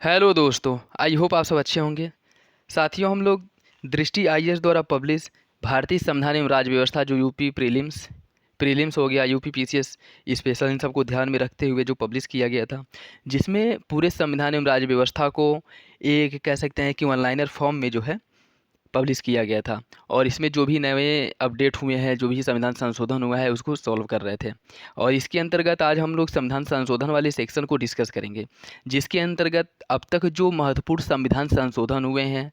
Hello दोस्तों, I hope आप सब अच्छे होंगे। साथियों, हम लोग दृष्टि आईएएस द्वारा पब्लिश भारतीय संविधान एवं राज्य व्यवस्था जो यूपी प्रीलिम्स हो गया, यूपी पीसीएस स्पेशल, इन सबको ध्यान में रखते हुए जो पब्लिश किया गया था, जिसमें पूरे संविधान एवं राज्य व्यवस्था को एक कह सकते हैं कि वन लाइनर फॉर्म में जो है पब्लिश किया गया था। और इसमें जो भी नए अपडेट हुए हैं, जो भी संविधान संशोधन हुआ है, उसको सॉल्व कर रहे थे। और इसके अंतर्गत आज हम लोग संविधान संशोधन वाले सेक्शन को डिस्कस करेंगे, जिसके अंतर्गत अब तक जो महत्वपूर्ण संविधान संशोधन हुए हैं,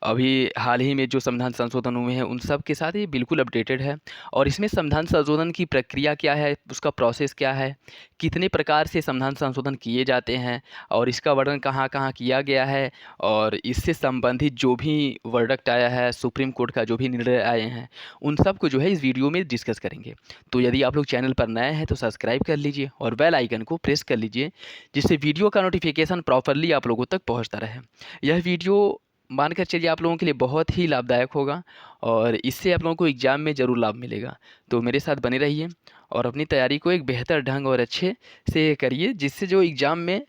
अभी हाल ही में जो संविधान संशोधन हुए हैं, उन सब के साथ ये बिल्कुल अपडेटेड है। और इसमें संविधान संशोधन की प्रक्रिया क्या है, उसका प्रोसेस क्या है, कितने प्रकार से संविधान संशोधन किए जाते हैं, और इसका वर्णन कहाँ कहाँ किया गया है, और इससे संबंधित जो भी वर्डिक्ट आया है, सुप्रीम कोर्ट का जो भी निर्णय आए हैं, उन सब को जो है इस वीडियो में डिस्कस करेंगे। तो यदि आप लोग चैनल पर नए हैं तो सब्सक्राइब कर लीजिए और बेल आइकन को प्रेस कर लीजिए, जिससे वीडियो का नोटिफिकेशन प्रॉपरली आप लोगों तक पहुँचता रहे। यह वीडियो मानकर चलिए आप लोगों के लिए बहुत ही लाभदायक होगा, और इससे आप लोगों को एग्ज़ाम में ज़रूर लाभ मिलेगा। तो मेरे साथ बने रहिए और अपनी तैयारी को एक बेहतर ढंग और अच्छे से करिए, जिससे जो एग्ज़ाम में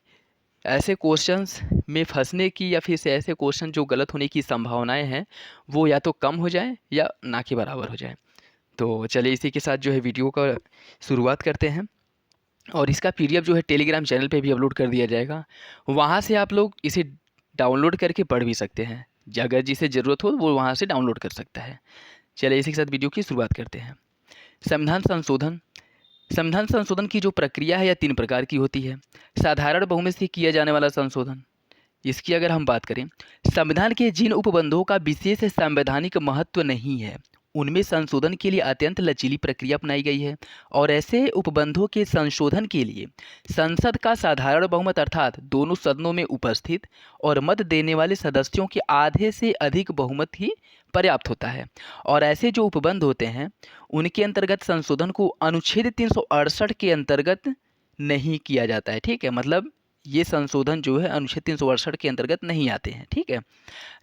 ऐसे क्वेश्चंस में फंसने की या फिर से ऐसे क्वेश्चन जो गलत होने की संभावनाएं हैं, वो या तो कम हो जाए या ना के बराबर हो जाए। तो चलिए इसी के साथ जो है वीडियो का शुरुआत करते हैं। और इसका पीडीएफ जो है टेलीग्राम चैनल पे भी अपलोड कर दिया जाएगा, वहाँ से आप लोग इसे डाउनलोड करके पढ़ भी सकते हैं। अगर जिसे ज़रूरत हो वो वहाँ से डाउनलोड कर सकता है। चलिए इसी के साथ वीडियो की शुरुआत करते हैं। संविधान संशोधन संविधान संशोधन की जो प्रक्रिया है यह 3 प्रकार की होती है। साधारण बहुमत से किया जाने वाला संशोधन, इसकी अगर हम बात करें, संविधान के जिन उपबंधों का विशेष संवैधानिक महत्व नहीं है, उनमें संशोधन के लिए अत्यंत लचीली प्रक्रिया अपनाई गई है। और ऐसे उपबंधों के संशोधन के लिए संसद का साधारण बहुमत अर्थात दोनों सदनों में उपस्थित और मत देने वाले सदस्यों के आधे से अधिक बहुमत ही पर्याप्त होता है। और ऐसे जो उपबंध होते हैं, उनके अंतर्गत संशोधन को अनुच्छेद 368 के अंतर्गत नहीं किया जाता है। ठीक है, मतलब ये संशोधन जो है अनुच्छेद 368 के अंतर्गत नहीं आते हैं। ठीक है,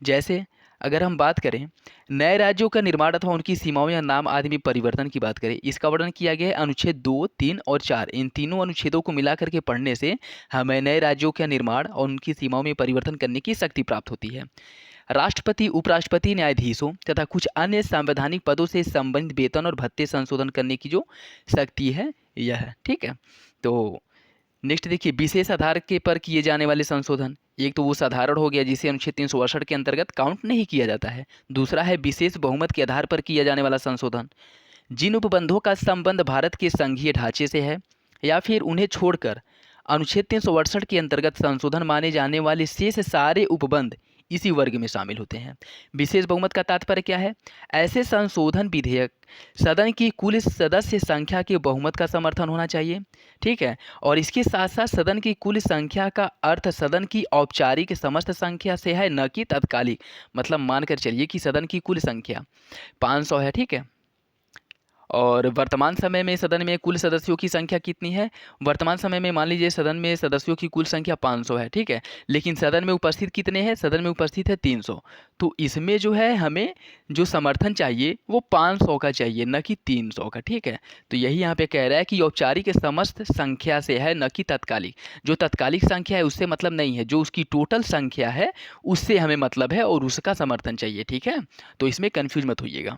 जैसे अगर हम बात करें नए राज्यों का निर्माण अथवा उनकी सीमाओं या नाम आदि में परिवर्तन की बात करें, इसका वर्णन किया गया है अनुच्छेद 2, 3 और 4। इन तीनों अनुच्छेदों को मिला करके पढ़ने से हमें नए राज्यों का निर्माण और उनकी सीमाओं में परिवर्तन करने की शक्ति प्राप्त होती है। राष्ट्रपति, उपराष्ट्रपति, न्यायाधीशों तथा कुछ अन्य संवैधानिक पदों से संबंधित वेतन और भत्ते संशोधन करने की जो शक्ति है यह है। ठीक है, तो नेक्स्ट देखिए, विशेष आधार के पर किए जाने वाले संशोधन। एक तो वो साधारण हो गया, जिसे अनुच्छेद 368 के अंतर्गत काउंट नहीं किया जाता है। दूसरा है विशेष बहुमत के आधार पर किया जाने वाला संशोधन। जिन उपबंधों का संबंध भारत के संघीय ढांचे से है या फिर उन्हें छोड़कर अनुच्छेद 368 के अंतर्गत संशोधन माने जाने वाले शेष सारे उपबंध इसी वर्ग में शामिल होते हैं। विशेष बहुमत का तात्पर्य क्या है? ऐसे संशोधन विधेयक सदन की कुल सदस्य संख्या के बहुमत का समर्थन होना चाहिए। ठीक है, और इसके साथ साथ सदन की कुल संख्या का अर्थ सदन की औपचारिक समस्त संख्या से है, न कि तत्कालिक। मतलब मानकर चलिए कि सदन की कुल संख्या 500 है। ठीक है, और वर्तमान समय में सदन में कुल सदस्यों की संख्या कितनी है? वर्तमान समय में मान लीजिए सदन में सदस्यों की कुल संख्या 500 है। ठीक है, लेकिन सदन में उपस्थित कितने हैं? सदन में उपस्थित है 300। तो इसमें जो है हमें जो समर्थन चाहिए वो 500 का चाहिए, न कि 300 का। ठीक है, तो यही यहाँ पे कह रहा है कि औपचारिक समस्त संख्या से है, न कि तत्कालिक। जो तत्कालिक संख्या है उससे मतलब नहीं है, जो उसकी टोटल संख्या है उससे हमें मतलब है और उसका समर्थन चाहिए। ठीक है, तो इसमें कन्फ्यूज मत होइएगा।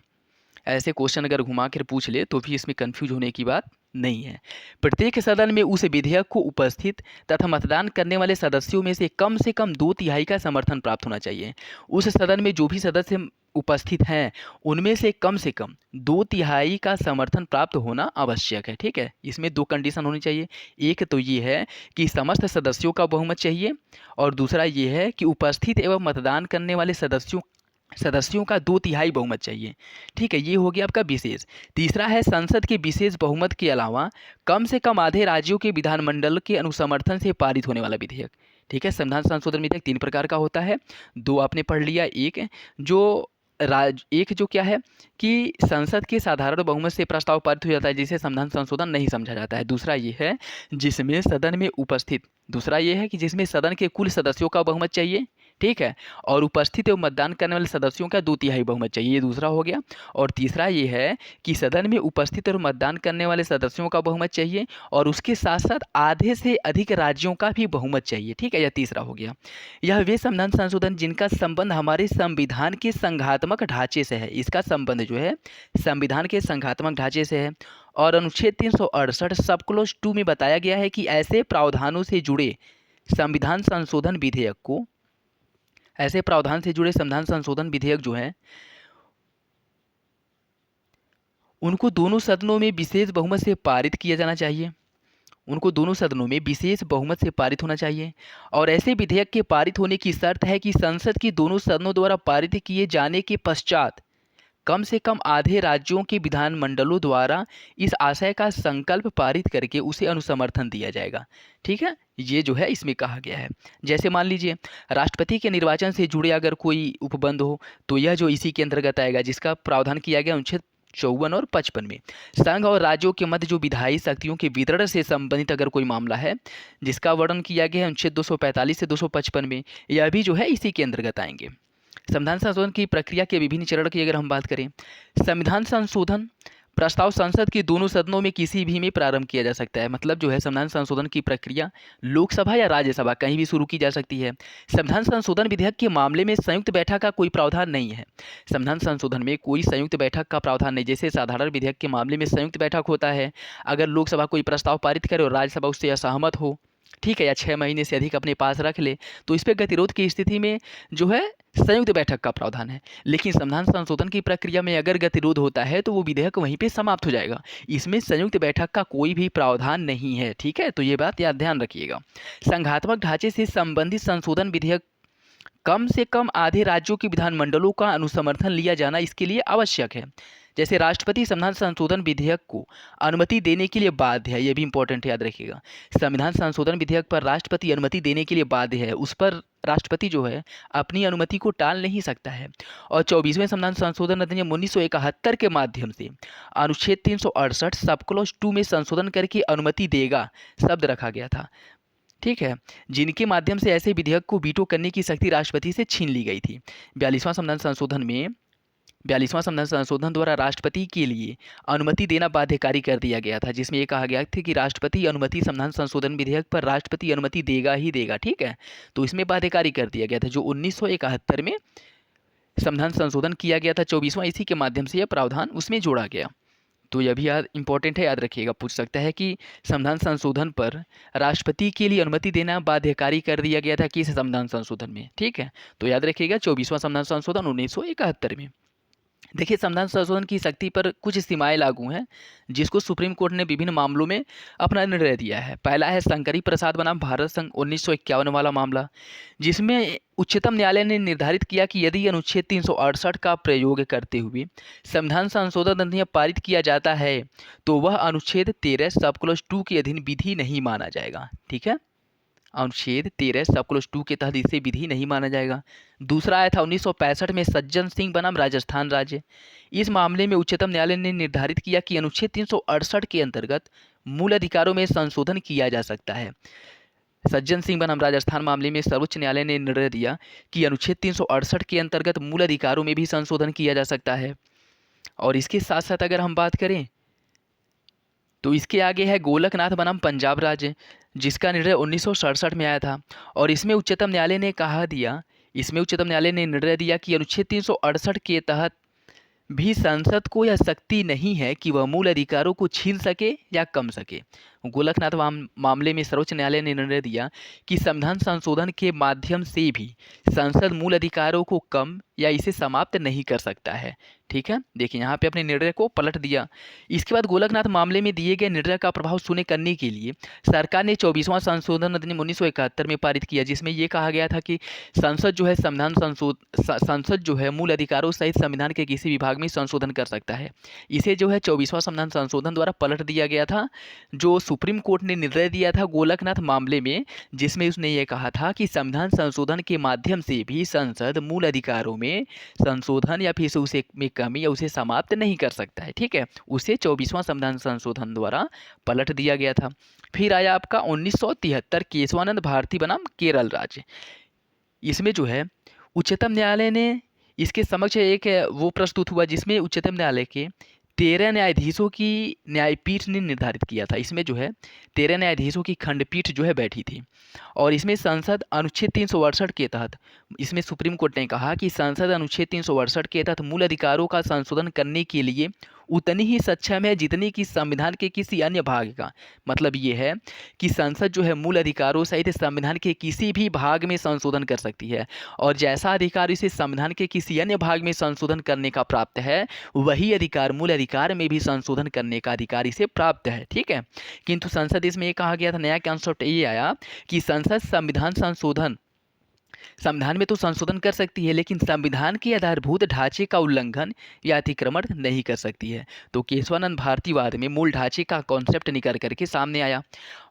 ऐसे क्वेश्चन अगर घुमा कर पूछ ले तो भी इसमें कंफ्यूज होने की बात नहीं है। प्रत्येक सदन में उस विधेयक को उपस्थित तथा मतदान करने वाले सदस्यों में से कम 2/3 का समर्थन प्राप्त होना चाहिए। उस सदन में जो भी सदस्य उपस्थित हैं उनमें से कम 2/3 का समर्थन प्राप्त होना आवश्यक है। ठीक है, इसमें 2 कंडीशन होनी चाहिए। एक तो ये है कि समस्त सदस्यों का बहुमत चाहिए, और दूसरा ये है कि उपस्थित एवं मतदान करने वाले सदस्यों का 2/3 बहुमत चाहिए। ठीक है, ये हो गया आपका विशेष। तीसरा है संसद के विशेष बहुमत के अलावा कम से कम आधे राज्यों के विधानमंडल के अनुसमर्थन से पारित होने वाला विधेयक। ठीक है, संविधान संशोधन विधेयक 3 प्रकार का होता है। 2 आपने पढ़ लिया। एक जो क्या है कि संसद के साधारण बहुमत से प्रस्ताव पारित हो जाता है, जिसे संविधान संशोधन नहीं समझा जाता है। दूसरा ये है जिसमें सदन में उपस्थित, दूसरा ये है कि जिसमें सदन के कुल सदस्यों का बहुमत चाहिए। ठीक है। और उपस्थित एवं मतदान करने वाले सदस्यों का 2/3 बहुमत चाहिए, ये दूसरा हो गया। और तीसरा ये है कि सदन में उपस्थित और मतदान करने वाले सदस्यों का बहुमत चाहिए और उसके साथ साथ आधे से अधिक राज्यों का भी बहुमत चाहिए, ठीक है। यह तीसरा हो गया। यह वे संविधान संशोधन जिनका संबंध हमारे संविधान के संघात्मक ढांचे से है, इसका संबंध जो है संविधान के संघात्मक ढांचे से है। और अनुच्छेद 368 सब क्लॉज 2 में बताया गया है कि ऐसे प्रावधानों से जुड़े संविधान संशोधन विधेयक को, ऐसे प्रावधान से जुड़े संविधान संशोधन विधेयक जो हैं उनको दोनों सदनों में विशेष बहुमत से पारित किया जाना चाहिए, उनको दोनों सदनों में विशेष बहुमत से पारित होना चाहिए। और ऐसे विधेयक के पारित होने की शर्त है कि संसद की दोनों सदनों द्वारा पारित किए जाने के पश्चात कम से कम आधे राज्यों के विधानमंडलों द्वारा इस आशय का संकल्प पारित करके उसे अनुसमर्थन दिया जाएगा, ठीक है। ये जो है इसमें कहा गया है। जैसे मान लीजिए राष्ट्रपति के निर्वाचन से जुड़े अगर कोई उपबंध हो तो यह जो इसी के अंतर्गत आएगा, जिसका प्रावधान किया गया अनुच्छेद 54 और 55 में। संघ और राज्यों के मध्य जो विधायी शक्तियों के वितरण से संबंधित अगर कोई मामला है जिसका वर्णन किया गया है अनुच्छेद 245 से 255 में, यह भी जो है इसी के अंतर्गत आएंगे। संविधान संशोधन की प्रक्रिया के विभिन्न चरण की अगर हम बात करें, संविधान संशोधन प्रस्ताव संसद के दोनों सदनों में किसी भी में प्रारंभ किया जा सकता है। मतलब जो है संविधान संशोधन की प्रक्रिया लोकसभा या राज्यसभा कहीं भी शुरू की जा सकती है। संविधान संशोधन विधेयक के मामले में संयुक्त बैठक का कोई प्रावधान नहीं है। संविधान संशोधन में कोई संयुक्त बैठक का प्रावधान नहीं, जैसे साधारण विधेयक के मामले में संयुक्त बैठक होता है। अगर लोकसभा कोई प्रस्ताव पारित करे और राज्यसभा उससे असहमत हो, ठीक है, या 6 महीने से अधिक अपने पास रख ले, तो इस पर गतिरोध की स्थिति में जो है संयुक्त बैठक का प्रावधान है। लेकिन संविधान संशोधन की प्रक्रिया में अगर गतिरोध होता है तो वो विधेयक वहीं पे समाप्त हो जाएगा। इसमें संयुक्त बैठक का कोई भी प्रावधान नहीं है, ठीक है। तो ये बात याद ध्यान रखिएगा। संघात्मक ढांचे से संबंधित संशोधन विधेयक कम से कम आधे राज्यों के विधानमंडलों का अनुसमर्थन लिया जाना इसके लिए आवश्यक है। जैसे राष्ट्रपति संविधान संशोधन विधेयक को अनुमति देने के लिए बाध्य है, यह भी इंपॉर्टेंट याद रखिएगा। संविधान संशोधन विधेयक पर राष्ट्रपति अनुमति देने के लिए बाध्य है, उस पर राष्ट्रपति जो है अपनी अनुमति को टाल नहीं सकता है। और 24वें संविधान संशोधन अधिनियम 1971 के माध्यम से अनुच्छेद 368 सब क्लॉज 2 में संशोधन करके अनुमति देगा शब्द रखा गया था, ठीक है, जिनके माध्यम से ऐसे विधेयक को वीटो करने की शक्ति राष्ट्रपति से छीन ली गई थी। 42वां संविधान संशोधन द्वारा राष्ट्रपति के लिए अनुमति देना बाध्यकारी कर दिया गया था, जिसमें ये कहा गया था कि राष्ट्रपति अनुमति संविधान संशोधन विधेयक पर राष्ट्रपति अनुमति देगा ही देगा, ठीक है। तो इसमें बाध्यकारी कर दिया गया था। जो 1971 में संविधान संशोधन किया गया था 24वां, इसी के माध्यम से यह प्रावधान उसमें जोड़ा गया। तो यह भी याद इंपॉर्टेंट है, याद रखिएगा। पूछ सकता है कि संविधान संशोधन पर राष्ट्रपति के लिए अनुमति देना बाध्यकारी कर दिया गया था किस संविधान संशोधन में, ठीक है। तो याद रखिएगा 24वां संविधान संशोधन 1971 में। देखिए संविधान संशोधन की शक्ति पर कुछ सीमाएं लागू हैं जिसको सुप्रीम कोर्ट ने विभिन्न मामलों में अपना निर्णय दिया है। पहला है शंकरी प्रसाद बनाम भारत संघ 1951 वाला मामला, जिसमें उच्चतम न्यायालय ने निर्धारित किया कि यदि अनुच्छेद 368 का प्रयोग करते हुए संविधान संशोधन अधिनियम पारित किया जाता है तो वह अनुच्छेद 13 सब क्लॉज 2 के अधीन विधि नहीं माना जाएगा, ठीक है। अनुच्छेद 13 सब क्लॉज 2 के तहत इसे विधि नहीं माना जाएगा। दूसरा आया था 1965 में सज्जन सिंह बनाम राजस्थान राज्य। इस मामले में उच्चतम न्यायालय ने निर्धारित किया कि अनुच्छेद 368 के अंतर्गत मूल अधिकारों में संशोधन किया जा सकता है। सज्जन सिंह बनाम राजस्थान मामले में सर्वोच्च न्यायालय ने निर्णय दिया कि अनुच्छेद 368 के अंतर्गत मूल अधिकारों में भी संशोधन किया जा सकता है। और इसके साथ साथ अगर हम बात करें तो इसके आगे है गोलकनाथ बनाम पंजाब राज्य, जिसका निर्णय 1967 में आया था। और इसमें उच्चतम न्यायालय ने निर्णय दिया कि अनुच्छेद 368 के तहत भी संसद को यह शक्ति नहीं है कि वह मूल अधिकारों को छीन सके या कम सके। गोलकनाथ मामले में सर्वोच्च न्यायालय ने निर्णय दिया कि संविधान संशोधन के माध्यम से भी संसद मूल अधिकारों को कम या इसे समाप्त नहीं कर सकता है, ठीक है। देखिए यहाँ पे अपने निर्णय को पलट दिया। इसके बाद गोलकनाथ मामले में दिए गए निर्णय का प्रभाव शून्य करने के लिए सरकार ने 24वां संशोधन अधिनियम 1971 में पारित किया, जिसमें यह कहा गया था कि संसद जो है मूल अधिकारों सहित संविधान के किसी विभाग में संशोधन कर सकता है। इसे जो है 24वां संविधान संशोधन द्वारा पलट दिया गया था, जो सुप्रीम कोर्ट ने निर्णय दिया था गोलकनाथ मामले में, जिसमें उसने ये कहा था कि संविधान संशोधन के माध्यम से भी संसद मूल अधिकारों में संशोधन या फिर उसे में कमी या उसे समाप्त नहीं कर सकता है, ठीक है। उसे 24वां संविधान संशोधन द्वारा पलट दिया गया था। फिर आया आपका 1973 केशवानंद भारती बनाम केरल राज्य। इसमें जो है उच्चतम न्यायालय ने इसके समक्ष एक वो प्रस्तुत हुआ जिसमें उच्चतम न्यायालय के 13 न्यायाधीशों की न्यायपीठ ने निर्धारित किया था। इसमें जो है 13 न्यायाधीशों की खंडपीठ जो है बैठी थी और इसमें संसद अनुच्छेद 368 के तहत इसमें सुप्रीम कोर्ट ने कहा कि संसद अनुच्छेद 368 के तहत मूल अधिकारों का संशोधन करने के लिए उतनी ही सक्षम है जितनी कि संविधान के किसी अन्य भाग का। मतलब ये है कि संसद जो है मूल अधिकारों सहित संविधान के किसी भी भाग में संशोधन कर सकती है और जैसा अधिकार इसे संविधान के किसी अन्य भाग में संशोधन करने का प्राप्त है वही अधिकार मूल अधिकार में भी संशोधन करने का अधिकार इसे प्राप्त है। ठीक है, किंतु संसद इसमें ये कहा गया था, नया कॉन्सेप्ट ये आया कि संसद संविधान में तो संशोधन कर सकती है लेकिन संविधान के आधारभूत ढांचे का उल्लंघन या अतिक्रमण नहीं कर सकती है। तो केशवानंद भारतीवाद में मूल ढांचे का कॉन्सेप्ट निकल करके सामने आया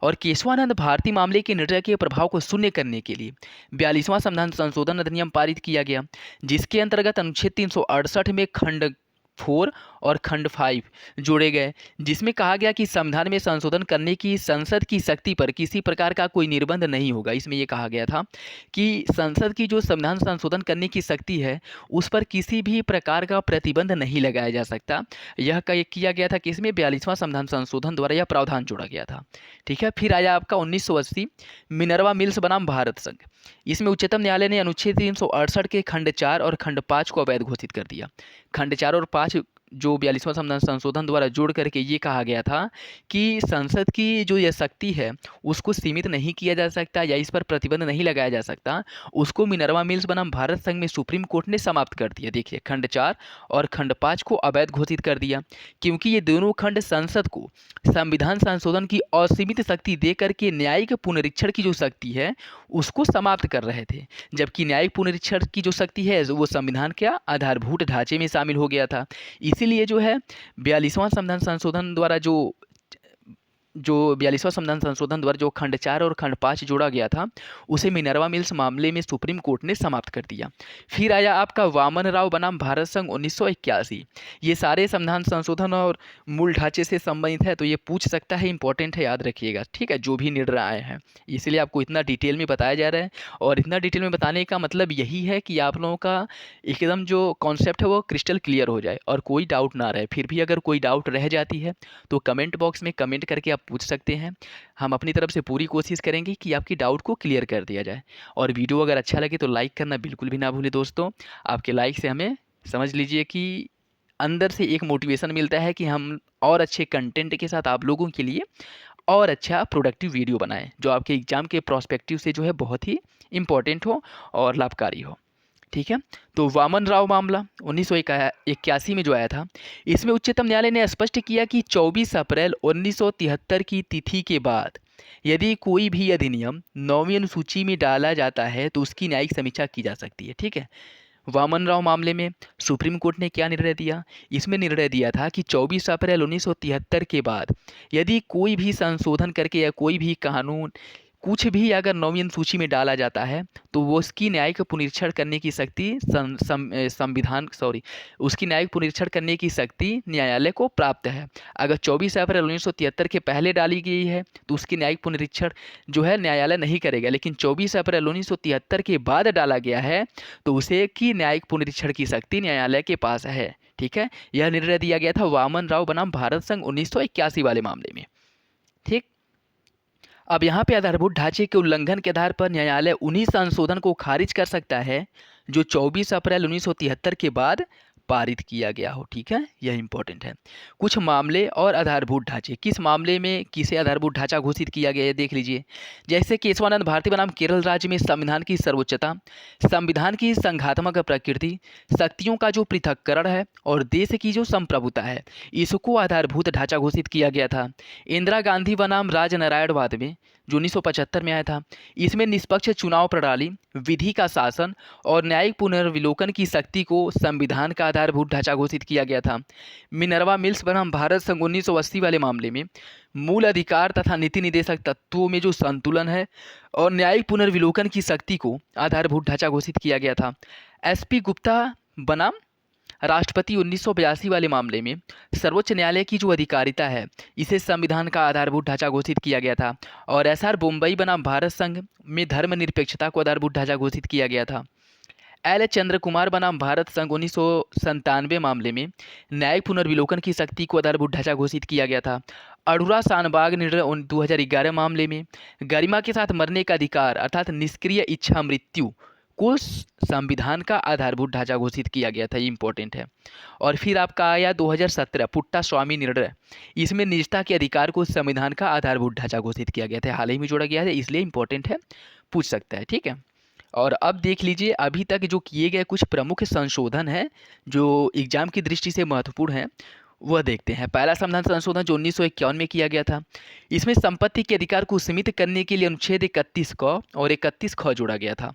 और केशवानंद भारती मामले के निर्णय के प्रभाव को शून्य करने के लिए 42वां संविधान संशोधन अधिनियम पारित किया गया, जिसके अंतर्गत अनुच्छेद 368 में खंड 4 और खंड 5 जोड़े गए, जिसमें कहा गया कि संविधान में संशोधन करने की संसद की शक्ति पर किसी प्रकार का कोई निर्बंध नहीं होगा। इसमें यह कहा गया था कि संसद की जो संविधान संशोधन करने की शक्ति है उस पर किसी भी प्रकार का प्रतिबंध नहीं लगाया जा सकता। यह किया गया था कि इसमें 42वां संविधान संशोधन द्वारा यह प्रावधान जोड़ा गया था। ठीक है, फिर आया आपका 1980 मिनर्वा मिल्स बनाम भारत संघ। इसमें उच्चतम न्यायालय ने अनुच्छेद 368 के खंड 4 और खंड 5 को अवैध घोषित कर दिया। खंड 4 और 5 जो 42वां संविधान संशोधन द्वारा जोड़ करके ये कहा गया था कि संसद की जो यह शक्ति है उसको सीमित नहीं किया जा सकता या इस पर प्रतिबंध नहीं लगाया जा सकता। उसको मिनर्वा मिल्स बनाम भारत संघ में सुप्रीम कोर्ट ने समाप्त कर दिया। देखिए, खंड 4 और खंड 5 को अवैध घोषित कर दिया क्योंकि ये दोनों खंड संसद को संविधान संशोधन की असीमित शक्ति दे करके न्यायिक पुनरीक्षण की जो शक्ति है उसको समाप्त कर रहे थे, जबकि न्यायिक पुनरीक्षण की जो शक्ति है वो संविधान के आधारभूत ढांचे में शामिल हो गया था। इसीलिए जो है 42वां संविधान संशोधन द्वारा जो 42वां संविधान संशोधन द्वारा जो खंड 4 और खंड 5 जोड़ा गया था उसे मिनर्वा मिल्स मामले में सुप्रीम कोर्ट ने समाप्त कर दिया। फिर आया आपका वामन राव बनाम भारत संघ 1981। ये सारे संविधान संशोधन और मूल ढांचे से संबंधित है तो ये पूछ सकता है, इंपॉर्टेंट है, याद रखिएगा। ठीक है, जो भी निर्णय आए हैं इसलिए आपको इतना डिटेल में बताया जा रहा है और इतना डिटेल में बताने का मतलब यही है कि आप लोगों का एकदम जो कॉन्सेप्ट है वो क्रिस्टल क्लियर हो जाए और कोई डाउट ना रहे। फिर भी अगर कोई डाउट रह जाती है तो कमेंट बॉक्स में कमेंट करके आप पूछ सकते हैं। हम अपनी तरफ से पूरी कोशिश करेंगे कि आपकी डाउट को क्लियर कर दिया जाए। और वीडियो अगर अच्छा लगे तो लाइक करना बिल्कुल भी ना भूलें दोस्तों। आपके लाइक से हमें समझ लीजिए कि अंदर से एक मोटिवेशन मिलता है कि हम और अच्छे कंटेंट के साथ आप लोगों के लिए और अच्छा प्रोडक्टिव वीडियो बनाएं जो आपके एग्ज़ाम के प्रोस्पेक्टिव से जो है बहुत ही इम्पोर्टेंट हो और लाभकारी हो। ठीक है, तो वामन राव मामला 1981 में जो आया था इसमें उच्चतम न्यायालय ने स्पष्ट किया कि 24 अप्रैल 1973 की तिथि के बाद यदि कोई भी अधिनियम 9वीं अनुसूची में डाला जाता है तो उसकी न्यायिक समीक्षा की जा सकती है। ठीक है, वामन राव मामले में सुप्रीम कोर्ट ने क्या निर्णय दिया? इसमें निर्णय दिया था कि 24 अप्रैल 1973 के बाद यदि कोई भी संशोधन करके या कोई भी कानून कुछ भी अगर 9वीं अनुसूची में डाला जाता है तो वो उसकी न्यायिक पुनरीक्षण करने की शक्ति उसकी न्यायिक पुनरीक्षण करने की शक्ति न्यायालय को प्राप्त है। अगर 24 अप्रैल 1973 के पहले डाली गई है तो उसकी न्यायिक पुनरीक्षण जो है न्यायालय नहीं करेगा, लेकिन 24 अप्रैल 1973 के बाद डाला गया है तो उसे की न्यायिक पुनरीक्षण की शक्ति न्यायालय के पास है। ठीक है, यह निर्णय दिया गया था वामन राव बनाम भारत संघ 1981 वाले मामले में। ठीक, अब यहाँ पे आधारभूत ढांचे के उल्लंघन के आधार पर न्यायालय उन्हीं संशोधन को खारिज कर सकता है जो 24 अप्रैल 1973 के बाद पारित किया गया हो। ठीक है, यह इंपॉर्टेंट है। कुछ मामले और आधारभूत ढांचे, किस मामले में किसे आधारभूत ढांचा घोषित किया गया है देख लीजिए। जैसे केशवानंद भारती बनाम केरल राज्य में संविधान की सर्वोच्चता, संविधान की संघात्मक प्रकृति, शक्तियों का जो पृथक्करण है और देश की जो संप्रभुता है, इसको आधारभूत ढांचा घोषित किया गया था। इंदिरा गांधी बनाम राजनारायणवाद में जो 1975 में आया था, इसमें निष्पक्ष चुनाव प्रणाली, विधि का शासन और न्यायिक पुनर्विलोकन की शक्ति को संविधान का आधारभूत ढांचा घोषित किया गया था। मिनर्वा मिल्स बनाम भारत संघ 1980 वाले मामले में मूल अधिकार तथा नीति निदेशक तत्वों में जो संतुलन है और न्यायिक पुनर्विलोकन की शक्ति को आधारभूत ढांचा घोषित किया गया था। SP गुप्ता बनाम राष्ट्रपति 1982 वाले मामले में सर्वोच्च न्यायालय की जो अधिकारिता है, इसे संविधान का आधारभूत ढांचा घोषित किया गया था। और एसआर बोम्बई बनाम भारत संघ में धर्मनिरपेक्षता को आधारभूत ढांचा घोषित किया गया था। एल चंद्र कुमार बनाम भारत संघ 1997 मामले में न्यायिक पुनर्विलोकन की शक्ति को आधारभूत ढांचा घोषित किया गया था। अढ़ुरा शानबाग निर्णय 2011 मामले में गरिमा के साथ मरने का अधिकार अर्थात निष्क्रिय इच्छा मृत्यु को संविधान का आधारभूत ढांचा घोषित किया गया था। ये इंपॉर्टेंट है। और फिर आपका आया 2017 पुट्टा स्वामी निर्णय, इसमें निजता के अधिकार को संविधान का आधारभूत ढांचा घोषित किया गया था। हाल ही में जोड़ा गया है, इसलिए इंपॉर्टेंट है, पूछ सकता है। ठीक है। और अब देख लीजिए अभी तक जो किए गए कुछ प्रमुख संशोधन हैं जो एग्जाम की दृष्टि से महत्वपूर्ण है, वह देखते हैं। पहला संविधान संशोधन जो 1951 में किया गया था, इसमें संपत्ति के अधिकार को सीमित करने के लिए अनुच्छेद 31 क और 31 ख जोड़ा गया था।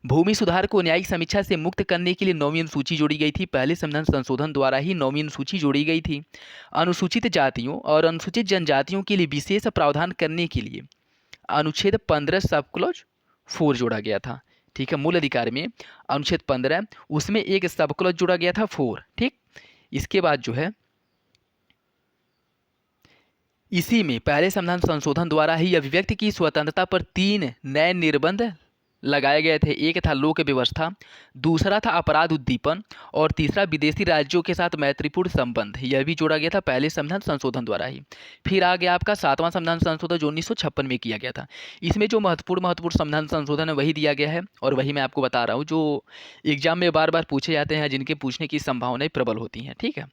भूमि सुधार को न्यायिक समीक्षा से मुक्त करने के लिए 9वीं अनुसूची जोड़ी गई थी। पहले संविधान संशोधन द्वारा ही 9वीं अनुसूची जोड़ी गई थी। अनुसूचित जातियों और अनुसूचित जनजातियों के लिए विशेष प्रावधान करने के लिए अनुच्छेद 15 सब क्लॉज 4 जोड़ा गया था। ठीक है। मूल अधिकार में अनुच्छेद 15 उसमें एक सब क्लॉज जोड़ा गया था 4। ठीक। इसके बाद जो है इसी में पहले संविधान संशोधन द्वारा ही अभिव्यक्ति की स्वतंत्रता पर 3 नए निर्बंध लगाए गए थे। एक था लोक व्यवस्था, दूसरा था अपराध उद्दीपन और तीसरा विदेशी राज्यों के साथ मैत्रीपूर्ण संबंध। यह भी जोड़ा गया था पहले संविधान संशोधन द्वारा ही। फिर आ गया आपका 7वां संविधान संशोधन जो 1956 में किया गया था। इसमें जो महत्वपूर्ण संविधान संशोधन है वही दिया गया है और वही मैं आपको बता रहा हूँ जो एग्जाम में बार बार पूछे जाते हैं, जिनके पूछने की संभावनाएं प्रबल होती हैं। ठीक है।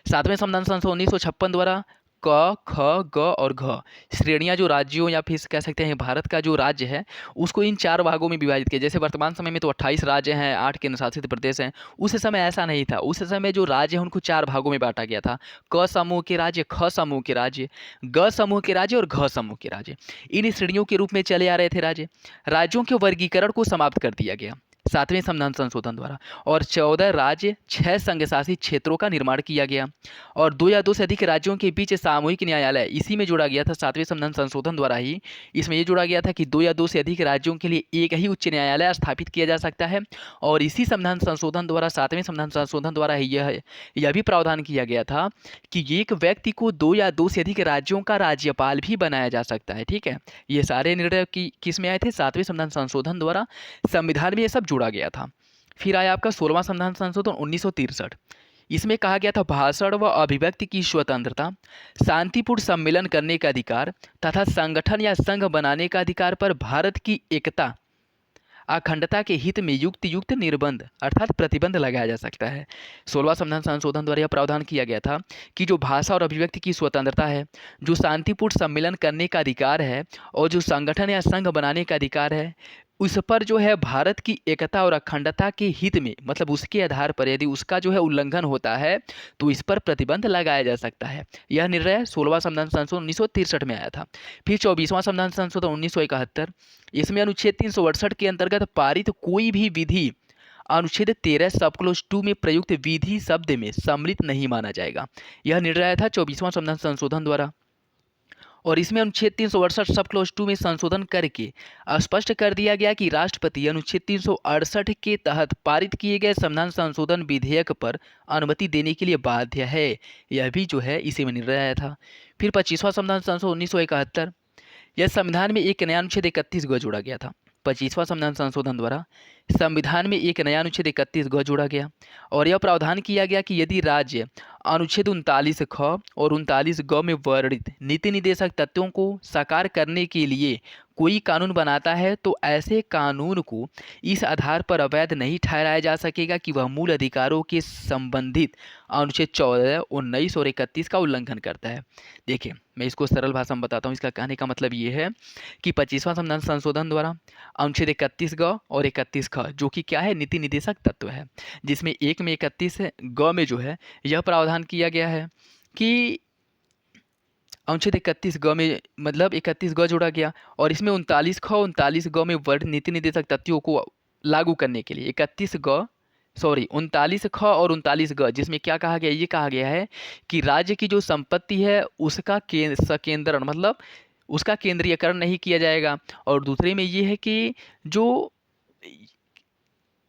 7वें संविधान संशोधन 1956 द्वारा क, ख, ग और घ श्रेणियां जो राज्यों या फिर कह सकते हैं भारत का जो राज्य है उसको इन 4 भागों में विभाजित किया। जैसे वर्तमान समय में तो 28 राज्य हैं, 8 केंद्र शासित प्रदेश हैं। उस समय ऐसा नहीं था। उस समय जो राज्य है उनको 4 भागों में बांटा गया था। क समूह के राज्य, ख समूह के राज्य, ग समूह के राज्य और घ समूह के राज्य। इन श्रेणियों के रूप में चले आ रहे थे राज्य। राज्यों के वर्गीकरण को समाप्त कर दिया गया 7वें संविधान संशोधन द्वारा और 14 राज्य, 6 संघ शासित क्षेत्रों का निर्माण किया गया और 2 या 2 से अधिक राज्यों के बीच सामूहिक न्यायालय इसी में जोड़ा गया था 7वें संविधान संशोधन द्वारा ही। इसमें यह जोड़ा गया था कि 2 या 2 से अधिक राज्यों के लिए एक ही उच्च न्यायालय स्थापित किया जा सकता है। और इसी संविधान संशोधन द्वारा 7वें संविधान संशोधन द्वारा ही यह भी प्रावधान किया गया था कि एक व्यक्ति को 2 या 2 से अधिक राज्यों का राज्यपाल भी बनाया जा सकता है। ठीक है। ये सारे निर्णय किस में आए थे? 7वें संविधान संशोधन द्वारा संविधान में ये सब जोड़ा गया था। फिर आया आपका 16वां संविधान संशोधन 1963। इसमें कहा गया था भाषण व अभिव्यक्ति की स्वतंत्रता, शांतिपूर्ण सम्मेलन करने का अधिकार तथा संगठन या संघ बनाने का अधिकार पर भारत की एकता अखंडता के हित में युक्त निर्बंध अर्थात प्रतिबंध लगाया जा सकता है। 16वां संविधान संशोधन द्वारा यह प्रावधान किया गया था कि जो भाषा और अभिव्यक्ति की स्वतंत्रता है, जो शांतिपूर्ण सम्मेलन करने का अधिकार है और जो संगठन या संघ बनाने का अधिकार है, उस पर जो है भारत की एकता और अखंडता के हित में मतलब उसके आधार पर यदि उसका जो है उल्लंघन होता है तो इस पर प्रतिबंध लगाया जा सकता है। यह निर्णय 16वां संविधान संशोधन 1963 में आया था। फिर 24वां संविधान संशोधन 1971। इसमें अनुच्छेद 368 के अंतर्गत पारित कोई भी विधि अनुच्छेद 13 सब क्लॉज 2 में प्रयुक्त विधि शब्द में सम्मिलित नहीं माना जाएगा। यह निर्णय आया था 24वां संविधान संशोधन द्वारा और इसमें अनुच्छेद 368 सब क्लॉज 2 में संशोधन करके स्पष्ट कर दिया गया कि राष्ट्रपति अनुच्छेद 368 के तहत पारित किए गए संविधान संशोधन विधेयक पर अनुमति देने के लिए बाध्य है। यह भी जो है इसी में निर्णय आया था। फिर 25वां संविधान संशोधन 1971। यह संविधान में एक नया अनुच्छेद 31 ग जोड़ा गया था। 25वां संविधान संशोधन द्वारा संविधान में एक नया अनुच्छेद 31 ग जोड़ा गया और यह प्रावधान किया गया कि यदि राज्य अनुच्छेद 39 ख और 39 ग में वर्णित नीति निर्देशक तत्वों को साकार करने के लिए कोई कानून बनाता है तो ऐसे कानून को इस आधार पर अवैध नहीं ठहराया जा सकेगा कि वह मूल अधिकारों के संबंधित अनुच्छेद 14, 19 और 31 का उल्लंघन करता है। देखिए मैं इसको सरल भाषा में बताता हूँ। इसका कहने का मतलब ये है कि 25वां संविधान संशोधन द्वारा अनुच्छेद 31 ग और 31 ख जो कि क्या है नीति निर्देशक तत्व है, जिसमें एक में 31 ग में जो है यह प्रावधान किया गया है कि अनुच्छेद 31 ग में मतलब 31 ग जोड़ा गया और इसमें 39 ख 39 ग में वर्ड नीति निर्देशक तत्वों को लागू करने के लिए 39 ख और 39 ग जिसमें क्या कहा गया, ये कहा गया है कि राज्य की जो संपत्ति है उसका सकेंद्रण मतलब उसका केंद्रीयकरण नहीं किया जाएगा। और दूसरे में ये है कि जो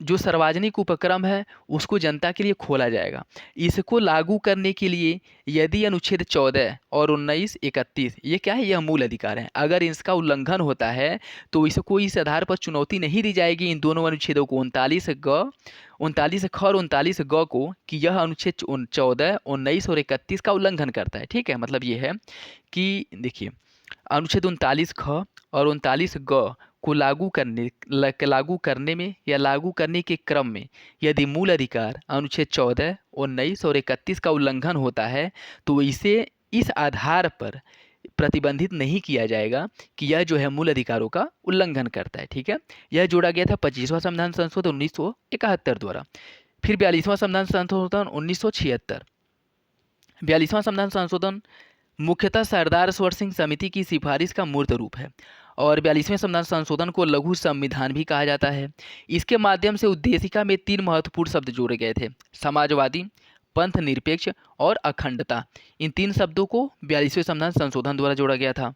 जो सार्वजनिक उपक्रम है उसको जनता के लिए खोला जाएगा। इसको लागू करने के लिए यदि अनुच्छेद 14 और 19, 31 ये क्या है, यह मूल अधिकार है। अगर इसका उल्लंघन होता है तो इसको इस आधार पर चुनौती नहीं दी जाएगी इन दोनों अनुच्छेदों को 39 ख और 39 ग को, कि यह अनुच्छेद 14, 19 और 31 का उल्लंघन करता है। ठीक है, मतलब ये है कि देखिए अनुच्छेद 39 ख और 39 ग को लागू करने में या लागू करने के क्रम में यदि मूल अधिकार अनुच्छेद 14, 19 और 31 का उल्लंघन होता है तो इसे इस आधार पर प्रतिबंधित नहीं किया जाएगा कि यह जो है मूल अधिकारों का उल्लंघन करता है। ठीक है, यह जोड़ा गया था 25वां संविधान संशोधन 1971 द्वारा। फिर 42वां संविधान संशोधन 1976। 42वां संविधान संशोधन मुख्यतः सरदार सरोवर सिंह समिति की सिफारिश का मूर्त रूप है और 42वें संविधान संशोधन को लघु संविधान भी कहा जाता है। इसके माध्यम से उद्देशिका में 3 महत्वपूर्ण शब्द जोड़े गए थे, समाजवादी, पंथ निरपेक्ष और अखंडता। इन 3 शब्दों को 42वें संविधान संशोधन द्वारा जोड़ा गया था।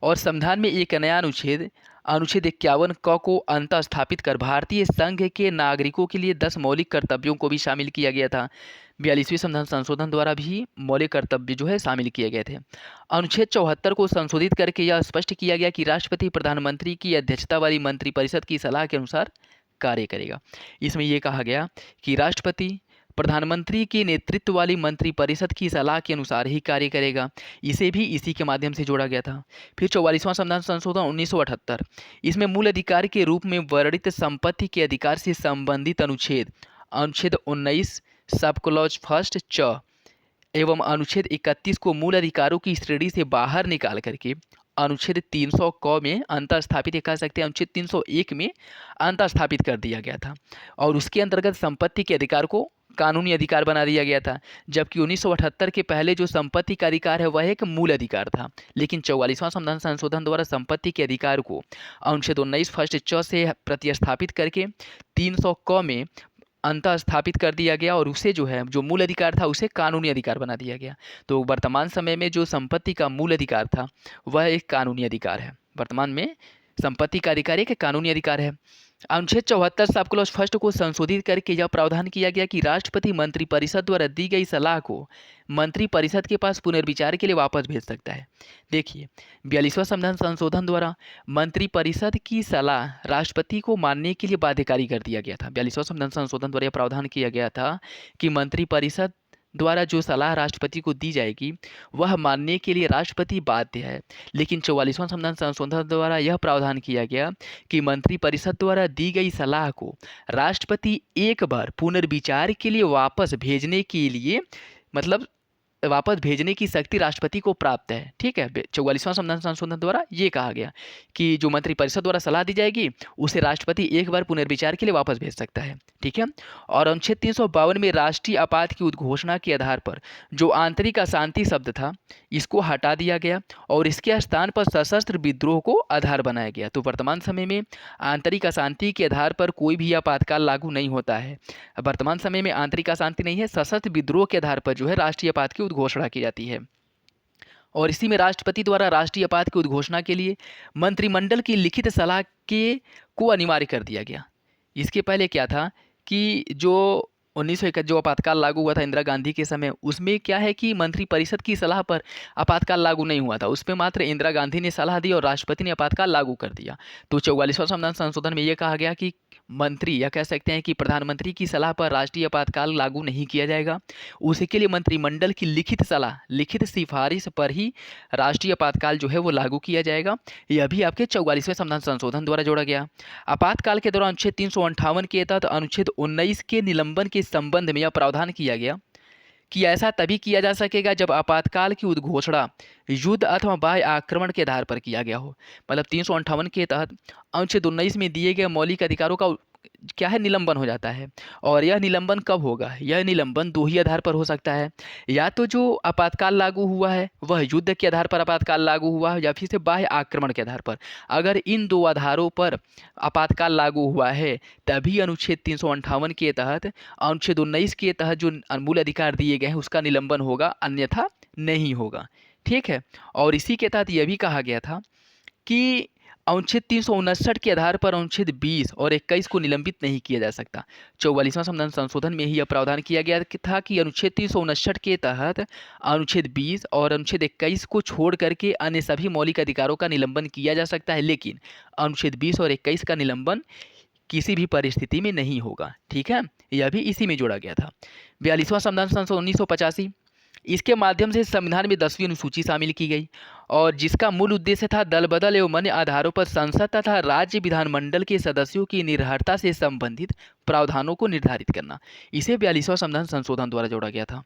और संविधान में एक नया अनुच्छेद 51 क को अंतः स्थापित कर भारतीय संघ के नागरिकों के लिए 10 मौलिक कर्तव्यों को भी शामिल किया गया था। 42वें संविधान संशोधन द्वारा भी मौलिक कर्तव्य जो है शामिल किए गए थे। अनुच्छेद 74 को संशोधित करके यह स्पष्ट किया गया कि राष्ट्रपति प्रधानमंत्री की अध्यक्षता वाली मंत्रिपरिषद की सलाह के अनुसार कार्य करेगा। इसमें यह कहा गया कि राष्ट्रपति प्रधानमंत्री के नेतृत्व वाली मंत्रिपरिषद की सलाह के अनुसार ही कार्य करेगा। इसे भी इसी के माध्यम से जोड़ा गया था। फिर 44वां संविधान संशोधन 1978, इसमें मूल अधिकार के रूप में वर्णित संपत्ति के अधिकार से संबंधित अनुच्छेद 19 सब क्लॉज फर्स्ट च एवं अनुच्छेद 31 को मूल अधिकारों की श्रेणी से बाहर निकाल करके अनुच्छेद 300 क में अंतः स्थापित कह सकते हैं, अनुच्छेद 301 में अंतः स्थापित कर दिया गया था और उसके अंतर्गत संपत्ति के अधिकार को कानूनी अधिकार बना दिया गया था। जबकि 1978 के पहले जो संपत्ति का अधिकार है वह एक मूल अधिकार था, लेकिन 44वां संविधान संशोधन द्वारा संपत्ति के अधिकार को अनुच्छेद 19 फर्स्ट च से प्रतिस्थापित करके 300 क में अंतः स्थापित कर दिया गया और उसे जो है जो मूल अधिकार था उसे कानूनी अधिकार बना दिया गया। तो वर्तमान समय में जो संपत्ति का मूल अधिकार था वह एक कानूनी अधिकार है। वर्तमान में संपत्ति का अधिकार एक कानूनी अधिकार है। अनुच्छेद 74 सब क्लॉज फर्स्ट को संशोधित करके यह प्रावधान किया गया कि राष्ट्रपति मंत्रिपरिषद द्वारा दी गई सलाह को मंत्रिपरिषद के पास पुनर्विचार के लिए वापस भेज सकता है। देखिए 42वां संविधान संशोधन द्वारा मंत्रिपरिषद की सलाह राष्ट्रपति को मानने के लिए बाध्यकारी कर दिया गया था। 42वां संविधान संशोधन द्वारा यह प्रावधान किया गया था कि मंत्रिपरिषद द्वारा जो सलाह राष्ट्रपति को दी जाएगी वह मानने के लिए राष्ट्रपति बाध्य है। लेकिन 44वां संविधान संशोधन द्वारा यह प्रावधान किया गया कि मंत्रिपरिषद द्वारा दी गई सलाह को राष्ट्रपति एक बार पुनर्विचार के लिए वापस भेजने के लिए मतलब वापस भेजने की शक्ति राष्ट्रपति को प्राप्त है। ठीक है, 44वां संविधान संशोधन द्वारा ये कहा गया कि जो मंत्रिपरिषद द्वारा सलाह दी जाएगी उसे राष्ट्रपति एक बार पुनर्विचार के लिए वापस भेज सकता है। ठीक है, और अनुच्छेद 352 में राष्ट्रीय आपात की उद्घोषणा के आधार पर जो आंतरिक अशांति शब्द था इसको हटा दिया गया और इसके स्थान पर सशस्त्र विद्रोह को आधार बनाया गया। तो वर्तमान समय में आंतरिक अशांति के आधार पर कोई भी आपातकाल लागू नहीं होता है। वर्तमान समय में आंतरिक अशांति नहीं है, सशस्त्र विद्रोह के आधार पर जो है राष्ट्रीय आपात की घोषणा की जाती है। और इसी में राष्ट्रपति द्वारा राष्ट्रीय आपात की उद्घोषणा के लिए मंत्रिमंडल की लिखित सलाह के को अनिवार्य कर दिया गया। इसके पहले क्या था कि जो 1901 जो आपातकाल लागू हुआ था इंदिरा गांधी के समय, उसमें क्या है कि मंत्रिपरिषद की सलाह पर आपातकाल लागू नहीं हुआ था। उसमें मात्र इंदिरा गांधी ने सलाह दी और राष्ट्रपति ने आपातकाल लागू कर दिया। तो 44वां संविधान संशोधन में यह कहा गया कि मंत्री या कह सकते हैं कि प्रधानमंत्री की सलाह पर राष्ट्रीय आपातकाल लागू नहीं किया जाएगा। उसके लिए मंत्रिमंडल की लिखित सलाह, लिखित सिफारिश पर ही राष्ट्रीय आपातकाल जो है वो लागू किया जाएगा। यह भी आपके 44वें संविधान संशोधन द्वारा जोड़ा गया। आपातकाल के दौरान अनुच्छेद 358 के तहत अनुच्छेद 19 के निलंबन के संबंध में यह प्रावधान किया गया कि ऐसा तभी किया जा सकेगा जब आपातकाल की उद्घोषणा युद्ध अथवा बाह्य आक्रमण के आधार पर किया गया हो। मतलब 358 के तहत अनुच्छेद 19 में दिए गए मौलिक अधिकारों का क्या है, निलंबन हो जाता है। और यह निलंबन कब होगा? यह निलंबन दो ही आधार पर हो सकता है, या तो जो आपातकाल लागू हुआ है वह युद्ध के आधार पर आपातकाल लागू हुआ है या फिर से बाह्य आक्रमण के आधार पर। अगर इन दो आधारों पर आपातकाल लागू हुआ है तभी अनुच्छेद 358 के तहत अनुच्छेद 19 के तहत जो मूल अधिकार दिए गए हैं उसका निलंबन होगा, अन्यथा नहीं होगा। ठीक है, और इसी के तहत यह भी कहा गया था कि अनुच्छेद 359 के आधार पर अनुच्छेद 20 और 21 को निलंबित नहीं किया जा सकता। 44वां संविधान संशोधन में ही यह प्रावधान किया गया था कि अनुच्छेद 359 के तहत अनुच्छेद 20 और अनुच्छेद 21 को छोड़ करके अन्य सभी मौलिक अधिकारों का निलंबन किया जा सकता है, लेकिन अनुच्छेद 20 और 21 का निलंबन किसी भी परिस्थिति में नहीं होगा। ठीक है, यह भी इसी में जोड़ा गया था। 42वां संविधान संशोधन 1985, इसके माध्यम से संविधान में 10वीं अनुसूची शामिल की गई और जिसका मूल उद्देश्य था दल बदल एवं अन्य आधारों पर संसद तथा राज्य विधानमंडल के सदस्यों की निर्भरता से संबंधित प्रावधानों को निर्धारित करना। इसे 42वां संविधान संशोधन द्वारा जोड़ा गया था।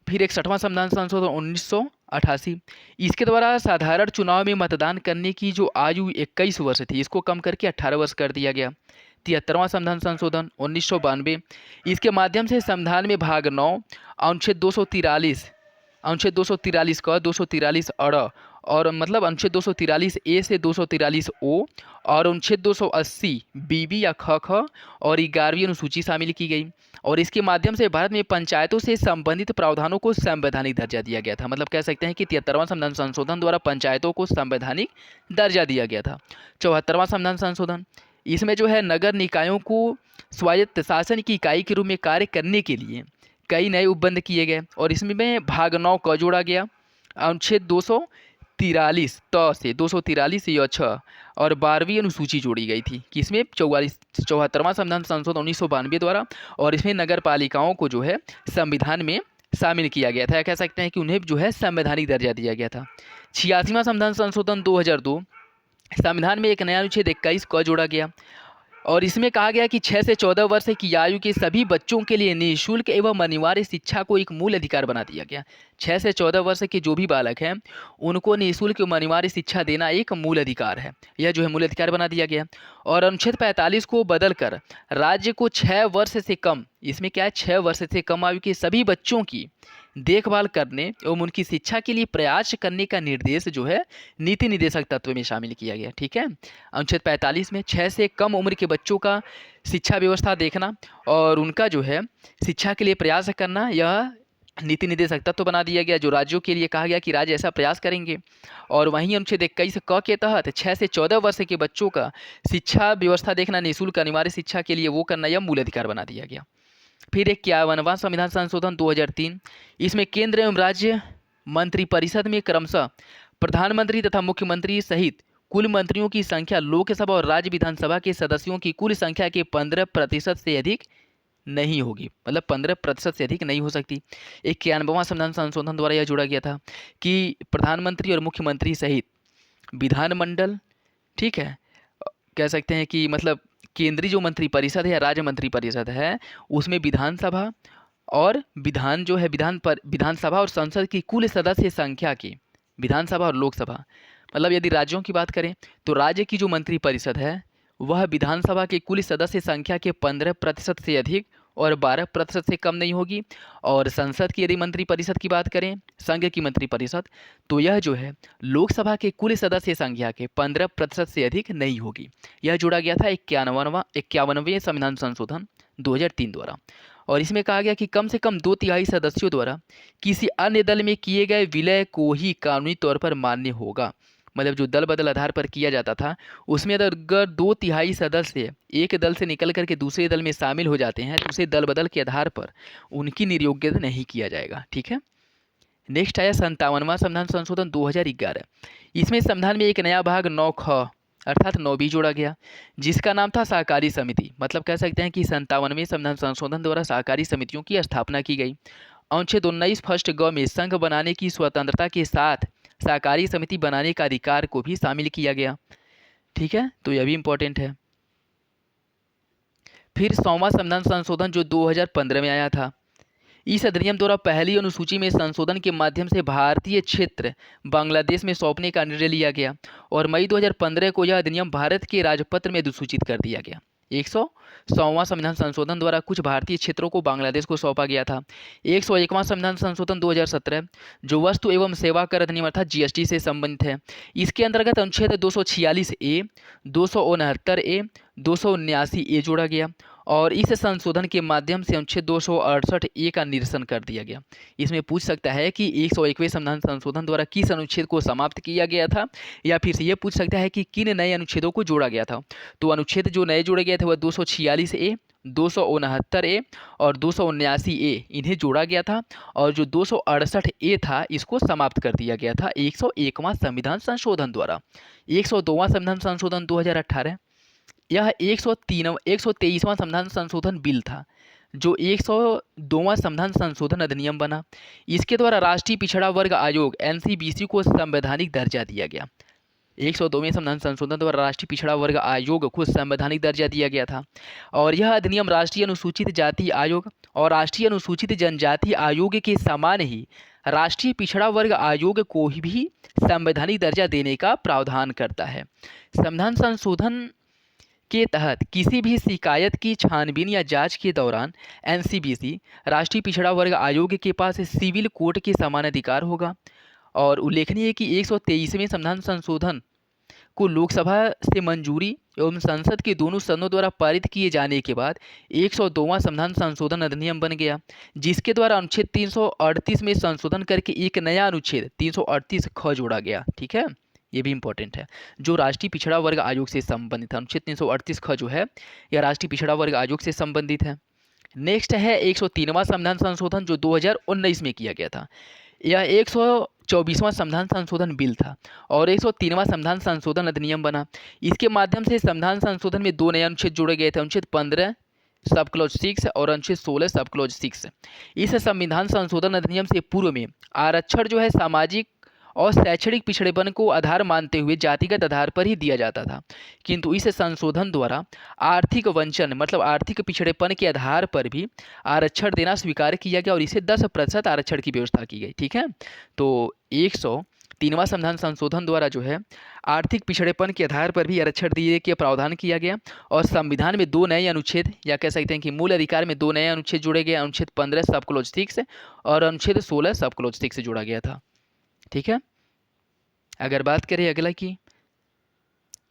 फिर 61वां संविधान संशोधन 1988, इसके द्वारा साधारण चुनाव में मतदान करने की जो आयु 21 वर्ष थी इसको कम करके 18 वर्ष कर दिया गया। 73वां संविधान संशोधन 1992, इसके माध्यम से संविधान में भाग 9 अनुच्छेद 243 का 243 अड़ और मतलब अनुच्छेद 243 ए से 243 ओ और अनुच्छेद 280 बीबी या ख और 11वीं अनुसूची शामिल की गई और इसके माध्यम से भारत में पंचायतों से संबंधित प्रावधानों को संवैधानिक दर्जा दिया गया था। मतलब कह सकते हैं कि 73वां संविधान संशोधन द्वारा पंचायतों को संवैधानिक दर्जा दिया गया था। 74वां संविधान संशोधन, इसमें जो है नगर निकायों को स्वायत्त शासन की इकाई के रूप में कार्य करने के लिए कई नए उपबंध किए गए और इसमें भाग 9 क जोड़ा गया। अनुच्छेद 243 त से 243 या 6 और 12वीं अनुसूची जोड़ी गई थी कि इसमें 74वां संविधान संशोधन 1992 द्वारा और इसमें नगर पालिकाओं को जो है संविधान में शामिल किया गया था। कह सकते हैं कि उन्हें जो है संवैधानिक दर्जा दिया गया था। 86वां संविधान संशोधन 2002, संविधान में एक नया अनुच्छेद 21 क जोड़ा गया और इसमें कहा गया कि 6 से 14 वर्ष की आयु के सभी बच्चों के लिए निःशुल्क एवं अनिवार्य शिक्षा को एक मूल अधिकार बना दिया गया। 6 से 14 वर्ष के जो भी बालक हैं उनको निःशुल्क एवं अनिवार्य शिक्षा देना एक मूल अधिकार है, यह जो है मूल अधिकार बना दिया गया। और अनुच्छेद 45 को बदलकर राज्य को 6 वर्ष से कम, इसमें क्या है 6 वर्ष से कम आयु के सभी बच्चों की देखभाल करने एवं उनकी शिक्षा के लिए प्रयास करने का निर्देश जो है नीति निर्देशक तत्व में शामिल किया गया। ठीक है, अनुच्छेद 45 में 6 से कम उम्र के बच्चों का शिक्षा व्यवस्था देखना और उनका जो है शिक्षा के लिए प्रयास करना, यह नीति निर्देशक तत्व बना दिया गया जो राज्यों के लिए कहा गया कि राज्य ऐसा प्रयास करेंगे। और वहीं अनुच्छेद 21 क के तहत 6 से 14 वर्ष के बच्चों का शिक्षा व्यवस्था देखना, निःशुल्क अनिवार्य शिक्षा के लिए वो करना, यह मूल अधिकार बना दिया गया। फिर 51वां संविधान संशोधन 2003, इसमें केंद्र एवं राज्य मंत्रिपरिषद में क्रमशः प्रधानमंत्री तथा मुख्यमंत्री सहित कुल मंत्रियों की संख्या लोकसभा और राज्य विधानसभा के सदस्यों की कुल संख्या के 15% से अधिक नहीं होगी। मतलब 15% से अधिक नहीं हो सकती। 91वां संविधान संशोधन द्वारा यह जोड़ा गया था कि प्रधानमंत्री और मुख्यमंत्री सहित विधानमंडल, ठीक है, कह सकते हैं कि मतलब केंद्रीय जो मंत्रिपरिषद है या राज्य मंत्रिपरिषद है उसमें विधानसभा और विधानसभा और संसद की कुल सदस्य संख्या की, विधानसभा और लोकसभा, मतलब यदि राज्यों की बात करें तो राज्य की जो मंत्रिपरिषद है वह विधानसभा के कुल सदस्य संख्या के 15% से अधिक और 12% से कम नहीं होगी। और संसद की यदि मंत्रिपरिषद की बात करें, संघ की मंत्रिपरिषद, तो यह जो है लोकसभा के कुल सदस्य संख्या के 15% से अधिक नहीं होगी। यह जोड़ा गया था 51वें संविधान संशोधन 2003 द्वारा और इसमें कहा गया कि कम से कम 2/3 सदस्यों द्वारा किसी अन्य दल में किए गए विलय को ही कानूनी तौर पर मान्य होगा। मतलब जो दल बदल आधार पर किया जाता था उसमें अगर 2/3 सदस्य एक दल से निकल करके दूसरे दल में शामिल हो जाते हैं तो उसे दल बदल के आधार पर उनकी नियोग्यता नहीं किया जाएगा। ठीक है, नेक्स्ट आया 57वां संविधान संशोधन 2011, इसमें संविधान में एक नया भाग 9 ख अर्थात 9 जोड़ा गया जिसका नाम था सहकारी समिति। मतलब कह सकते हैं कि 57वें संविधान संशोधन द्वारा सहकारी समितियों की स्थापना की गई। अनुच्छेद 19 फर्स्ट ग में संघ बनाने की स्वतंत्रता के साथ सहकारी समिति बनाने का अधिकार को भी शामिल किया गया। ठीक है, तो यह भी इम्पोर्टेंट है। फिर 100वां संविधान संशोधन जो 2015 में आया था, इस अधिनियम द्वारा पहली अनुसूची में संशोधन के माध्यम से भारतीय क्षेत्र बांग्लादेश में सौंपने का निर्णय लिया गया और मई 2015 को यह अधिनियम भारत के राजपत्र में अधिसूचित कर दिया गया। 100वां संविधान संशोधन द्वारा कुछ भारतीय क्षेत्रों को बांग्लादेश को सौंपा गया था। 101वां संविधान संशोधन 2017 जो वस्तु एवं सेवा कर अधिनियम अर्थात जीएसटी से संबंधित है। इसके अंतर्गत अनुच्छेद 246 ए, 269 ए, 279 ए जोड़ा गया और इस संशोधन के माध्यम से अनुच्छेद 268 ए का निरसन कर दिया गया। इसमें पूछ सकता है कि 101वें संविधान संशोधन द्वारा किस अनुच्छेद को समाप्त किया गया था, या फिर से ये पूछ सकता है कि किन नए अनुच्छेदों को जोड़ा गया था। तो अनुच्छेद जो नए जोड़े गए थे वह 246 ए, 269 ए और 279 ए इन्हें जोड़ा गया था, और जो 268 ए था इसको समाप्त कर दिया गया था 101वां संविधान संशोधन द्वारा। 102वां संविधान संशोधन 2018, यह 123वां संविधान संशोधन बिल था जो 102वां संविधान संशोधन अधिनियम बना। इसके द्वारा राष्ट्रीय पिछड़ा वर्ग आयोग एनसीबीसी को संवैधानिक दर्जा दिया गया। 102वें संविधान संशोधन द्वारा राष्ट्रीय पिछड़ा वर्ग आयोग को संवैधानिक दर्जा दिया गया था, और यह अधिनियम राष्ट्रीय अनुसूचित जाति आयोग और राष्ट्रीय अनुसूचित जनजाति आयोग के समान ही राष्ट्रीय पिछड़ा वर्ग आयोग को भी संवैधानिक दर्जा देने का प्रावधान करता है। संविधान संशोधन के तहत किसी भी शिकायत की छानबीन या जांच के दौरान एनसीबीसी राष्ट्रीय पिछड़ा वर्ग आयोग के पास सिविल कोर्ट के समान अधिकार होगा। और उल्लेखनीय है कि 123वें संविधान संशोधन को लोकसभा से मंजूरी एवं संसद के दोनों सदनों द्वारा पारित किए जाने के बाद 102वां संविधान संशोधन अधिनियम बन गया, जिसके द्वारा अनुच्छेद 338 में संशोधन करके एक नया अनुच्छेद 338 ख जोड़ा गया। ठीक है, ये भी इंपॉर्टेंट है, जो राष्ट्रीय पिछड़ा वर्ग आयोग से संबंधित है। अनुच्छेद 338 ख जो है यह राष्ट्रीय पिछड़ा वर्ग आयोग से संबंधित है। नेक्स्ट है 103वां संविधान संशोधन जो 2019 में किया गया था। यह 124वां संविधान संशोधन बिल था और 103वां संविधान संशोधन अधिनियम बना। इसके माध्यम से संविधान संशोधन में दो नए अनुच्छेद जोड़े गए थे, अनुच्छेद 15 सब क्लॉज 6 और अनुच्छेद 16 सब क्लॉज 6। इस संविधान संशोधन अधिनियम से पूर्व में आरक्षण जो है सामाजिक और शैक्षणिक पिछड़ेपन को आधार मानते हुए जातिगत आधार पर ही दिया जाता था, किंतु इस संशोधन द्वारा आर्थिक वंचन मतलब आर्थिक पिछड़ेपन के आधार पर भी आरक्षण देना स्वीकार किया गया और इसे 10% आरक्षण की व्यवस्था की गई। ठीक है, तो 103वां संविधान संशोधन द्वारा जो है आर्थिक पिछड़ेपन के आधार पर भी आरक्षण दिए के प्रावधान किया गया, और संविधान में दो नए अनुच्छेद या कह सकते हैं कि मूल अधिकार में दो नए अनुच्छेद जोड़े गए, अनुच्छेद 15 सब क्लॉज 6 और अनुच्छेद 16 सब क्लॉज 6 जोड़ा गया था। ठीक है, अगर बात करें अगला की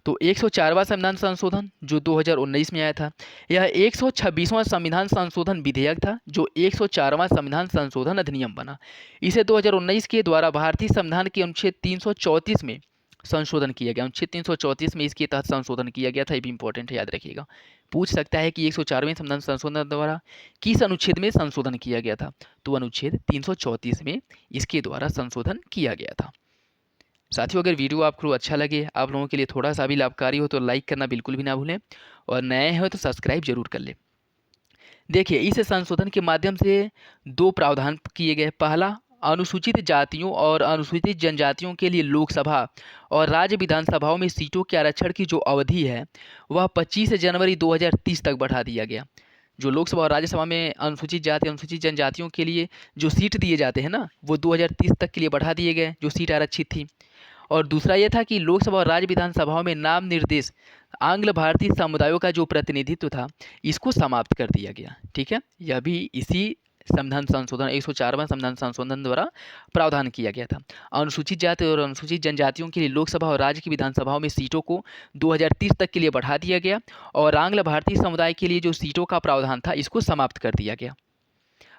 तो 104वां संविधान संशोधन जो 2019 में आया था, यह 126वां संविधान संशोधन विधेयक था जो 104वां संविधान संशोधन अधिनियम बना। इसे 2019 के द्वारा भारतीय संविधान के अनुच्छेद 334 में संशोधन किया गया। अनुच्छेद 334 में इसके तहत संशोधन किया गया था, ये भी इंपॉर्टेंट है, याद रखिएगा। पूछ सकता है कि 104वें संविधान संशोधन द्वारा किस अनुच्छेद में संशोधन किया गया था, तो अनुच्छेद 334 में इसके द्वारा संशोधन किया गया था। साथियों, अगर वीडियो आपको अच्छा लगे, आप लोगों के लिए थोड़ा सा भी लाभकारी हो तो लाइक करना बिल्कुल भी ना भूलें, और नए हैं तो सब्सक्राइब जरूर कर लें। देखिए, इस संशोधन के माध्यम से दो प्रावधान किए गए। पहला, अनुसूचित जातियों और अनुसूचित जनजातियों के लिए लोकसभा और राज्य विधानसभाओं में सीटों के आरक्षण की जो अवधि है वह 25 जनवरी 2030 तक बढ़ा दिया गया। जो लोकसभा और राज्यसभा में अनुसूचित जाति अनुसूचित जनजातियों के लिए जो सीट दिए जाते हैं ना, वो 2030 तक के लिए बढ़ा दिए गए, जो सीट आरक्षित थी। और दूसरा ये था कि लोकसभा और राज्य विधानसभाओं में नाम निर्देश आंग्ल भारतीय समुदायों का जो प्रतिनिधित्व था इसको समाप्त कर दिया गया। ठीक है, यह भी इसी संविधान संशोधन 104वां संविधान संशोधन द्वारा प्रावधान किया गया था। अनुसूचित जाति और अनुसूचित जनजातियों के लिए लोकसभा और राज्य की विधानसभाओं में सीटों को 2030 तक के लिए बढ़ा दिया गया, और आंग्ल भारतीय समुदाय के लिए जो सीटों का प्रावधान था इसको समाप्त कर दिया गया।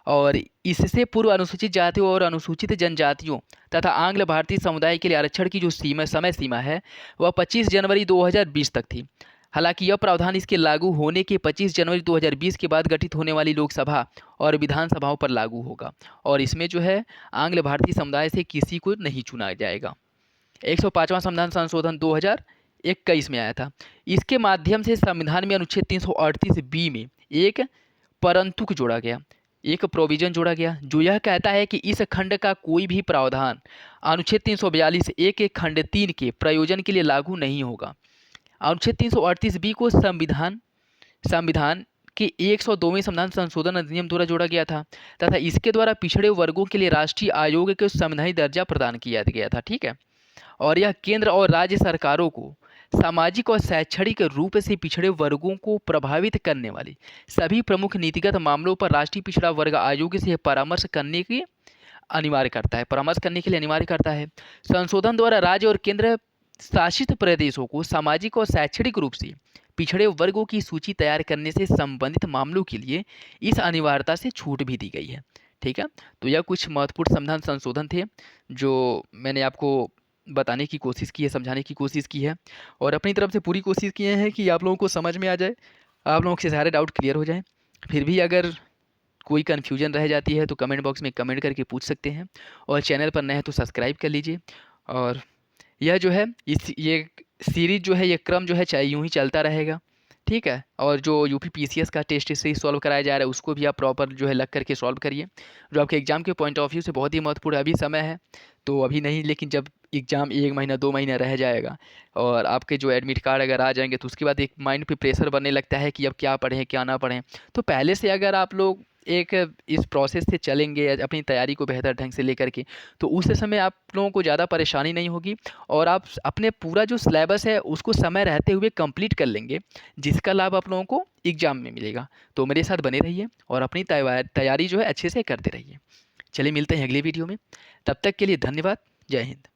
और इससे पूर्व अनुसूचित जातियों और अनुसूचित जनजातियों तथा आंग्ल भारतीय समुदाय के लिए आरक्षण की जो समय सीमा है वह 25 जनवरी 2020 तक थी। हालांकि यह प्रावधान इसके लागू होने के 25 जनवरी 2020 के बाद गठित होने वाली लोकसभा और विधानसभाओं पर लागू होगा, और इसमें जो है आंग्ल भारतीय समुदाय से किसी को नहीं चुना जाएगा। 105वां संविधान संशोधन 2021 में आया था। इसके माध्यम से संविधान में अनुच्छेद 338 में एक परंतु जोड़ा गया, एक प्रोविजन जोड़ा गया, जो यह कहता है कि इस खंड का कोई भी प्रावधान अनुच्छेद 342 के खंड 3 के प्रयोजन के लिए लागू नहीं होगा। अनुच्छेद 338 को संविधान के 102वें संविधान संशोधन अधिनियम द्वारा जोड़ा गया था तथा इसके द्वारा पिछड़े वर्गों के लिए राष्ट्रीय आयोग को संवैधानिक दर्जा प्रदान किया गया था। ठीक है, और यह केंद्र और राज्य सरकारों को सामाजिक और शैक्षणिक रूप से पिछड़े वर्गों को प्रभावित करने वाले सभी प्रमुख नीतिगत मामलों पर राष्ट्रीय पिछड़ा वर्ग आयोग से परामर्श करने के अनिवार्य करता है। संशोधन द्वारा राज्य और केंद्र शासित प्रदेशों को सामाजिक और शैक्षणिक रूप से पिछड़े वर्गों की सूची तैयार करने से संबंधित मामलों के लिए इस अनिवार्यता से छूट भी दी गई है। ठीक है, तो यह कुछ महत्वपूर्ण संविधान संशोधन थे जो मैंने आपको बताने की कोशिश की है, समझाने की कोशिश की है, और अपनी तरफ से पूरी कोशिश किए हैं कि आप लोगों को समझ में आ जाए, आप लोगों के सारे डाउट क्लियर हो जाएं। फिर भी अगर कोई कन्फ्यूजन रह जाती है तो कमेंट बॉक्स में कमेंट करके पूछ सकते हैं, और चैनल पर नए हैं तो सब्सक्राइब कर लीजिए। और यह जो है ये सीरीज जो है, ये क्रम जो है चाहे यूँ ही चलता रहेगा। ठीक है, और जो यूपी पीसीएस का टेस्ट सीरीज सॉल्व कराया जा रहा है उसको भी आप प्रॉपर जो है लग करके सॉल्व करिए, जो आपके एग्जाम के पॉइंट ऑफ व्यू से बहुत ही महत्वपूर्ण है। अभी समय है तो अभी नहीं, लेकिन जब एग्ज़ाम 1 महीना 2 महीना रह जाएगा और आपके जो एडमिट कार्ड अगर आ जाएंगे तो उसके बाद एक माइंड पे प्रेशर बनने लगता है कि अब क्या पढ़ें क्या ना पढ़ें। तो पहले से अगर आप लोग एक इस प्रोसेस से चलेंगे अपनी तैयारी को बेहतर ढंग से लेकर के, तो उस समय आप लोगों को ज़्यादा परेशानी नहीं होगी, और आप अपने पूरा जो सिलेबस है उसको समय रहते हुए कंप्लीट कर लेंगे, जिसका लाभ आप लोगों को एग्ज़ाम में मिलेगा। तो मेरे साथ बने रहिए और अपनी तैयारी जो है अच्छे से करते रहिए। चलिए मिलते हैं अगली वीडियो में, तब तक के लिए धन्यवाद। जय हिंद।